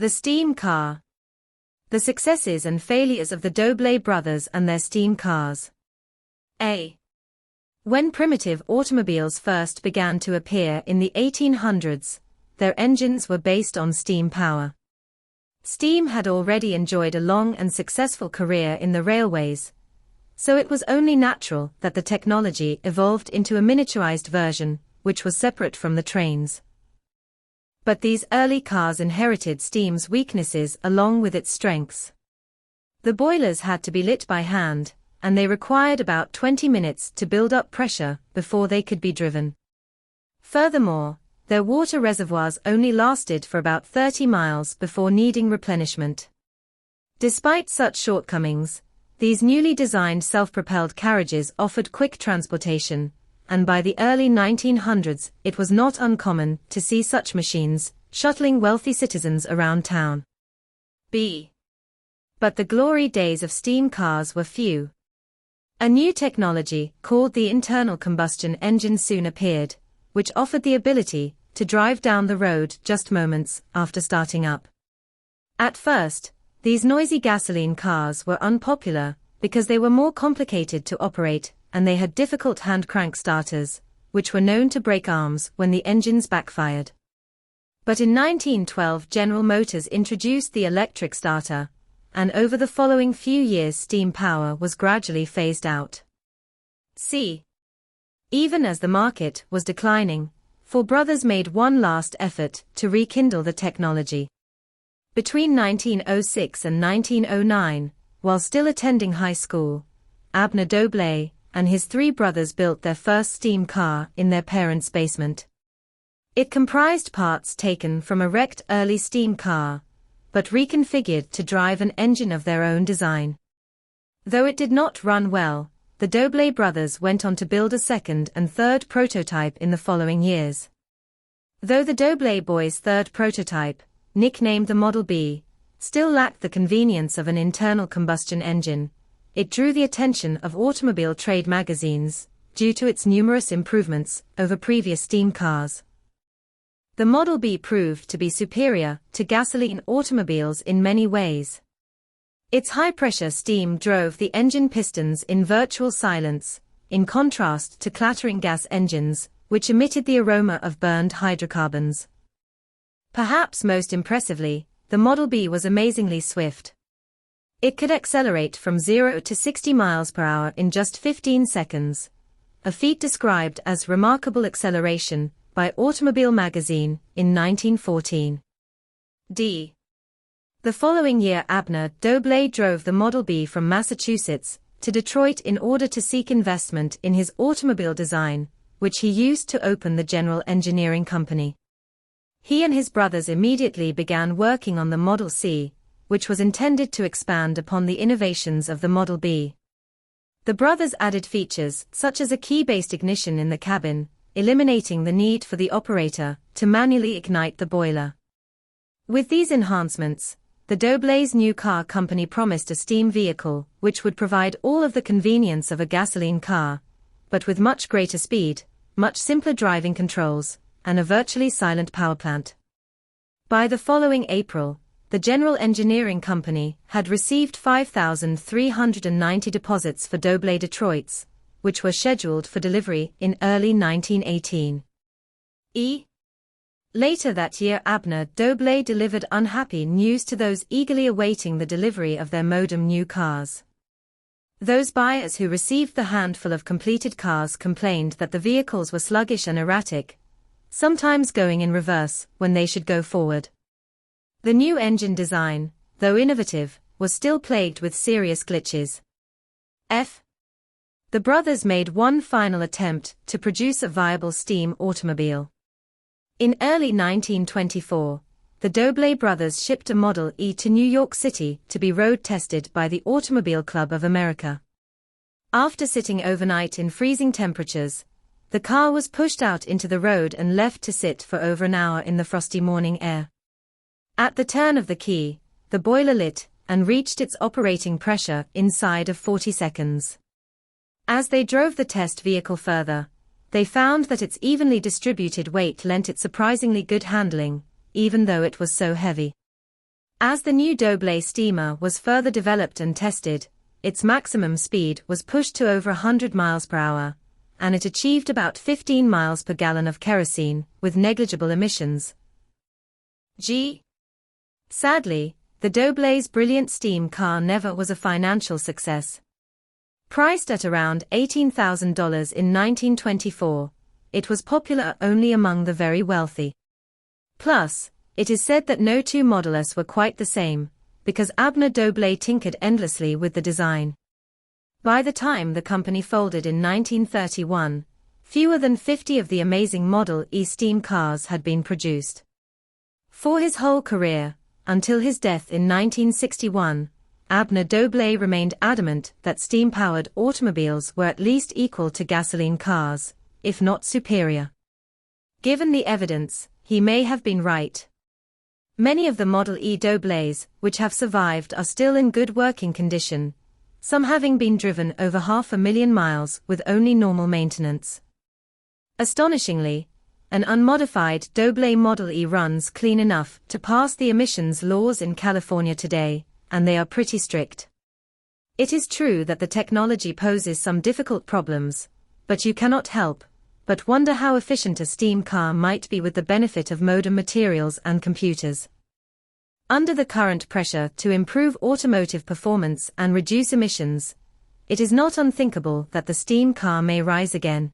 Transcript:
The steam car. The successes and failures of the Doble brothers and their steam cars. A. When primitive automobiles first began to appear in the 1800s, their engines were based on steam power. Steam had already enjoyed a long and successful career in the railways, so it was only natural that the technology evolved into a miniaturized version, which was separate from the trains. But these early cars inherited steam's weaknesses along with its strengths. The boilers had to be lit by hand, and they required about 20 minutes to build up pressure before they could be driven. Furthermore, their water reservoirs only lasted for about 30 miles before needing replenishment. Despite such shortcomings, these newly designed self-propelled carriages offered quick transportation, and by the early 1900s it was not uncommon to see such machines shuttling wealthy citizens around town. B. But the glory days of steam cars were few. A new technology, called the internal combustion engine, soon appeared, which offered the ability to drive down the road just moments after starting up. At first, these noisy gasoline cars were unpopular because they were more complicated to operate, and they had difficult hand crank starters, which were known to break arms when the engines backfired. But in 1912 General Motors introduced the electric starter, and over the following few years steam power was gradually phased out. C. Even as the market was declining, four brothers made one last effort to rekindle the technology. Between 1906 and 1909, while still attending high school, Abner Doble and his three brothers built their first steam car in their parents' basement. It comprised parts taken from a wrecked early steam car, but reconfigured to drive an engine of their own design. Though it did not run well, the Doble brothers went on to build a second and third prototype in the following years. Though the Doble boys' third prototype, nicknamed the Model B, still lacked the convenience of an internal combustion engine, it drew the attention of automobile trade magazines due to its numerous improvements over previous steam cars. The Model B proved to be superior to gasoline automobiles in many ways. Its high-pressure steam drove the engine pistons in virtual silence, in contrast to clattering gas engines, which emitted the aroma of burned hydrocarbons. Perhaps most impressively, the Model B was amazingly swift. It could accelerate from 0 to 60 miles per hour in just 15 seconds, a feat described as remarkable acceleration by Automobile magazine in 1914. D. The following year Abner Doble drove the Model B from Massachusetts to Detroit in order to seek investment in his automobile design, which he used to open the General Engineering Company. He and his brothers immediately began working on the Model C, which was intended to expand upon the innovations of the Model B. The brothers added features such as a key-based ignition in the cabin, eliminating the need for the operator to manually ignite the boiler. With these enhancements, the Doble's new car company promised a steam vehicle which would provide all of the convenience of a gasoline car, but with much greater speed, much simpler driving controls, and a virtually silent power plant. By the following April, the General Engineering Company had received 5,390 deposits for Doble Detroits, which were scheduled for delivery in early 1918. Later that year Abner Doble delivered unhappy news to those eagerly awaiting the delivery of their modem new cars. Those buyers who received the handful of completed cars complained that the vehicles were sluggish and erratic, sometimes going in reverse when they should go forward. The new engine design, though innovative, was still plagued with serious glitches. The brothers made one final attempt to produce a viable steam automobile. In early 1924, the Doble brothers shipped a Model E to New York City to be road tested by the Automobile Club of America. After sitting overnight in freezing temperatures, the car was pushed out into the road and left to sit for over an hour in the frosty morning air. At the turn of the key, the boiler lit and reached its operating pressure inside of 40 seconds. As they drove the test vehicle further, they found that its evenly distributed weight lent it surprisingly good handling, even though it was so heavy. As the new Doble steamer was further developed and tested, its maximum speed was pushed to over 100 miles per hour, and it achieved about 15 miles per gallon of kerosene, with negligible emissions. Sadly, the Doble's brilliant steam car never was a financial success. Priced at around $18,000 in 1924, it was popular only among the very wealthy. Plus, it is said that no two models were quite the same, because Abner Doble tinkered endlessly with the design. By the time the company folded in 1931, fewer than 50 of the amazing Model E steam cars had been produced. For his whole career, until his death in 1961, Abner Doble remained adamant that steam-powered automobiles were at least equal to gasoline cars, if not superior. Given the evidence, he may have been right. Many of the Model E Dobles, which have survived, are still in good working condition, some having been driven over 500,000 miles with only normal maintenance. Astonishingly, an unmodified Doble Model E runs clean enough to pass the emissions laws in California today, and they are pretty strict. It is true that the technology poses some difficult problems, but you cannot help but wonder how efficient a steam car might be with the benefit of modern materials and computers. Under the current pressure to improve automotive performance and reduce emissions, it is not unthinkable that the steam car may rise again.